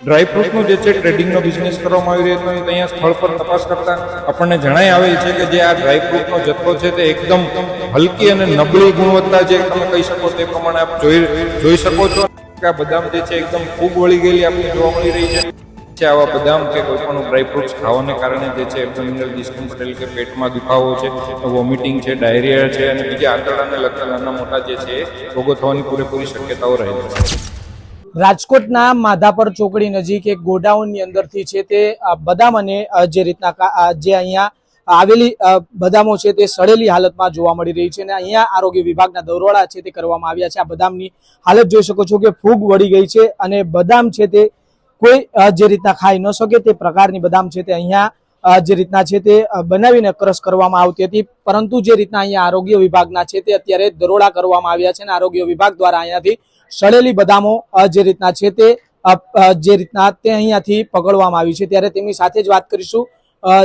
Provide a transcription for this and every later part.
ડ્રાયફ્રૂટનું જે છે ટ્રેડિંગનો બિઝનેસ કરવામાં આવી રહ્યો હતો અહીંયા સ્થળ પર તપાસ કરતા આપણને જણાઈ આવેલ છે કે જે આ ડ્રાયફ્રૂટનો જથ્થો છે તે એકદમ હલકી અને નબળી ગુણવત્તા જે તમે કહી શકો તે પ્રમાણે આપ જોઈ શકો છો કે આ બદામ જે છે એકદમ ફૂગ વળી ગયેલી આપણને જોવા મળી રહી છે। આવા બદામ કે કોઈ પણ ડ્રાયફ્રૂટ્સ ખાવાને કારણે જે છે એબ્ડોમિનલ ડિસ્કમ્ફર્ટ એટલે કે પેટમાં દુખાવો છે, વોમિટિંગ છે, ડાયરિયા છે અને બીજા આંતરડાને લગતા નાના મોટા જે છે રોગો થવાની પૂરેપૂરી શક્યતાઓ રહેલી છે। રાજકોટના માધાપર ચોકડી નજીક એક ગોડાઉનની અંદરથી છે તે બદામ અને જે રીતના જે અહીંયા આવેલી બદામો છે તે સડેલી હાલતમાં જોવા મળી રહી છે અને અહીંયા આરોગ્ય વિભાગના દરોડા છે તે કરવામાં આવ્યા છે। આ બદામની હાલત જોઈ શકો છો કે ફૂગ વળી ગઈ છે અને બદામ છે તે કોઈ જે રીતના ખાઈ ન શકે તે પ્રકારની બદામ છે તે અહીંયા જે રીતના છે તે બનાવીને ક્રશ કરવામાં આવતી હતી, પરંતુ જે રીતના અહીંયા આરોગ્ય વિભાગના છે તે અત્યારે દરોડા કરવામાં આવ્યા છે અને આરોગ્ય વિભાગ દ્વારા અહીંયાથી સડેલી બદામો જે રીતના છે તે અહીંયાથી પકડવામાં આવી છે। ત્યારે તેમની સાથે જ વાત કરીશું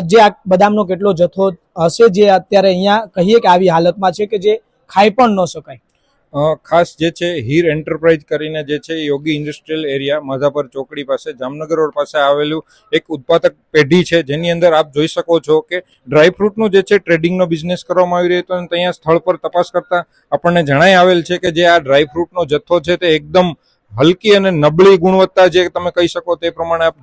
જે આ બદામનો કેટલો જથ્થો હશે જે અત્યારે અહીંયા કહીએ કે આવી હાલતમાં છે કે જે ખાઈ પણ ન શકાય। ખાસ જે છે હીર એન્ટરપ્રાઇઝ કરીને જે છે યોગી ઇન્ડસ્ટ્રીયલ એરિયા માધાપર ચોકડી પાસે જામનગર રોડ પાસે આવેલું એક ઉત્પાદક પેઢી છે જેની અંદર આપ જોઈ શકો છો કે ડ્રાયફ્રૂટનું જે છે ટ્રેડિંગનો બિઝનેસ કરવામાં આવી રહ્યો હતો અને ત્યાં સ્થળ પર તપાસ કરતા આપણને જણાઈ આવેલ છે કે જે આ ડ્રાયફ્રૂટનો જથ્થો છે તે એકદમ હલકી અને નબળી ગુણવત્તા જે તમે કહી શકો તે પ્રમાણે આપ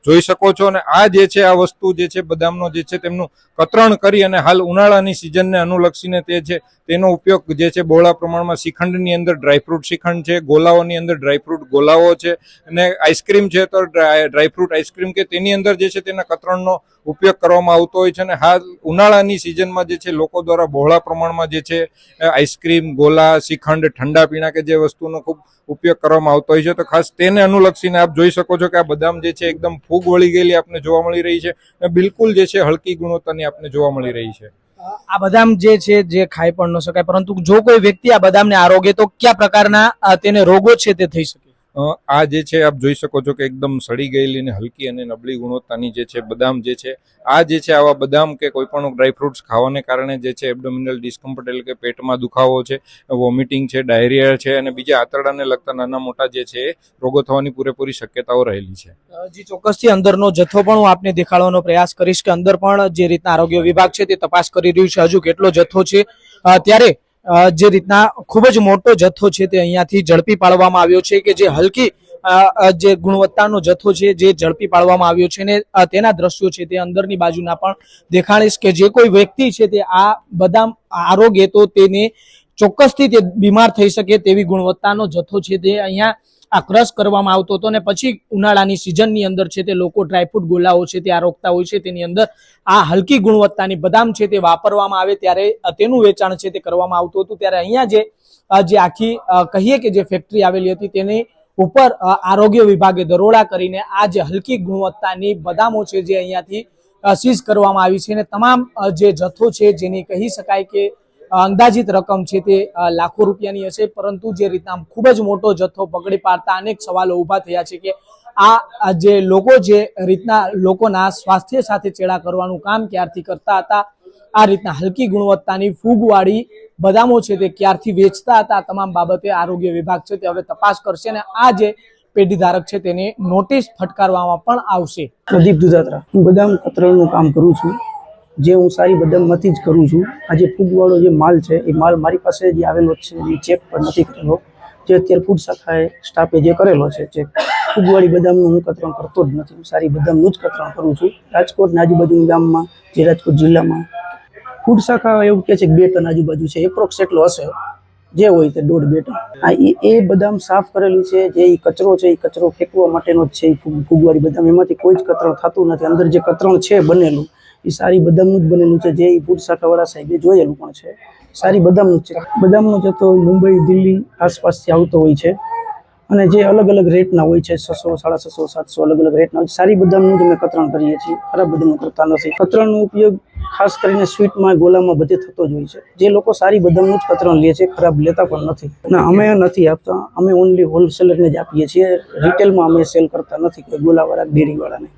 જોઈ શકો છો અને આ જે છે આ વસ્તુ જે છે બદામનો જે છે તેમનું કતરણ કરી અને હાલ ઉનાળાની સિઝનને અનુલક્ષીને તે છે તેનો ઉપયોગ જે છે બહોળા પ્રમાણમાં શ્રીખંડની અંદર ડ્રાયફ્રૂટ શ્રીખંડ છે, ગોલાઓની અંદર ડ્રાયફ્રૂટ ગોલાઓ છે અને આઈસ્ક્રીમ છે તો ડ્રાયફ્રૂટ આઈસ્ક્રીમ કે તેની અંદર જે છે તેના કતરણનો ઉપયોગ કરવામાં આવતો હોય છે અને હાલ ઉનાળાની સિઝનમાં જે છે લોકો દ્વારા બહોળા પ્રમાણમાં જે છે આઈસ્ક્રીમ, ગોલા, શ્રીખંડ, ઠંડા પીણા કે જે વસ્તુનો ખૂબ ઉપયોગ કરવામાં આવતો હોય છે તો ખાસ તેને અનુલક્ષીને આપ જોઈ શકો છો કે આ બદામ જે છે એકદમ ફૂગ વળી ગયેલી આપને જોવા મળી રહી છે અને બિલકુલ જે છે હલકી ગુણવત્તાની આપને જોવા મળી રહી છે। આ બદામ જે છે જે ખાઈ પણ ન શકાય, પરંતુ જો કોઈ વ્યક્તિ આ બદામને આરોગે તો કયા પ્રકારના તેને રોગો છે તે થઈ શકે? આ જે છે આપ જોઈ શકો છો કે એકદમ સડી ગયેલી અને હલકી અને નબળી ગુણવત્તાની જે છે બદામ જે છે આ જે છે આવા બદામ કે કોઈ પણ ડ્રાયફ્રૂટ્સ ખાવાને કારણે જે છે એબ્ડોમિનલ ડિસ્કમ્ફર્ટ એટલે કે પેટમાં દુખાવો છે, વોમિટિંગ છે, ડાયરિયા છે અને બીજા આંતરડાને લગતા નાના મોટા જે છે રોગો થવાની પૂરેપૂરી શક્યતાઓ રહેલી છે। જી ચોક્કસથી અંદરનો જથ્થો પણ હું આપને દેખાડવાનો પ્રયાસ કરીશ કે અંદર પણ જે રીતના આરોગ્ય વિભાગ છે તે તપાસ કરી રહ્યું છે હજુ કેટલો જથ્થો છે। ત્યારે જે રીતના ખૂબ જ મોટો જથ્થો છે તે અહીંયાથી ઝડપી પાડવામાં આવ્યો છે કે જે હલકી જે ગુણવત્તાનો જથ્થો છે જે ઝડપી પાડવામાં આવ્યો છે ને તેના દ્રશ્યો છે તે અંદરની બાજુના પણ દેખાડીશ કે જે કોઈ વ્યક્તિ છે તે આ બદામ આરોગે તો તેને ચોક્કસથી તે બીમાર થઈ શકે તેવી ગુણવત્તાનો જથ્થો છે તે અહીંયા આ ક્રશ કરવામાં આવતો હતો ને પછી ઉનાળાની સિઝનની અંદર છે તે લોકો ડ્રાયફ્રૂટ ગોલાઓ છે તે આરોગતા હોય છે, તેની અંદર આ હલકી ગુણવત્તાની બદામ છે તે વાપરવામાં આવે ત્યારે તેનું વેચાણ છે તે કરવામાં આવતું હતું। ત્યારે અહીંયા જે આખી કહીએ કે જે ફેક્ટરી આવેલી હતી તેની ઉપર આરોગ્ય વિભાગે દરોડા કરીને આ જે હલકી ગુણવત્તાની બદામો છે જે અહીંયાથી સીઝ કરવામાં આવી છે અને તમામ જે જથ્થો છે જેની કહી શકાય કે અંદાજિત રકમ છે તે લાખો રૂપિયાની હશે, પરંતુ જે રીતના ખૂબ જ મોટો જથ્થો પકડી પાડતા અનેક સવાલો ઉભા થયા છે કે આ જે લોકો જે રીતના લોકોના સ્વાસ્થ્ય સાથે ચેડા કરવાનું કામ ક્યારથી કરતા હતા, આ રીતના હલકી ગુણવત્તાની ફૂગવાળી બદામો છે તે ક્યારથી વેચતા હતા, તમામ બાબતે આરોગ્ય વિભાગ છે તે હવે તપાસ કરશે અને આ જે પેઢી ધારક છે તેને નોટિસ ફટકારવામાં પણ આવશે। પ્રદીપ દુધાત્રા, હું બદામ કતરણનું કામ કરું છું, જે હું સારી બદામમાંથી જ કરું છું। આ જે ફૂગવાળો જે માલ છે એ માલ મારી પાસે જે આવેલો છે એ ચેક પણ નથી કરેલો, જે અત્યારે ફૂડ શાખાએ સ્ટાફે જે કરેલો છે ચેક, ફૂગવાળી બદામનું હું કતરણ કરતો જ નથી, હું સારી બદામનું જ કતરણ કરું છું। રાજકોટના આજુબાજુના ગામમાં જે રાજકોટ જિલ્લામાં ફૂડ શાખા એવું કહે છે કે 2 ટન આજુબાજુ છે, એપ્રોક્સ એટલો હશે જે હોય તે 1.5-2 ટન। એ બદામ સાફ કરેલી છે, જે કચરો છે એ કચરો ફેંકવા માટેનો જ છે, ફૂગવાળી બદામ એમાંથી કોઈ જ કતરણ થતું નથી, અંદર જે કતરણ છે બનેલું એ સારી બદામનું જ બનેલું છે, જે ફૂડ શાખાવાળા સાહેબે જોયેલું પણ છે, સારી બદામનું જ છે। બદામનો જથ્થો મુંબઈ, દિલ્હી આસપાસથી આવતો હોય છે અને જે અલગ અલગ રેટના હોય છે, 600, 650, 700 અલગ અલગ રેટના હોય છે। સારી બદામનું જ અમે કતરણ કરીએ છીએ, ખરાબ બદામનું કરતા નથી। કતરણનો ઉપયોગ ખાસ કરીને સ્વીટમાં, ગોલામાં બધે થતો જ હોય છે, જે લોકો સારી બદામનું જ કતરણ લે છે, ખરાબ લેતા પણ નથી। ના, અમે નથી આપતા, અમે ઓનલી હોલસેલરને જ આપીએ છીએ, રિટેલમાં અમે સેલ કરતા નથી કોઈ ગોલાવાળા, ડેરીવાળાને।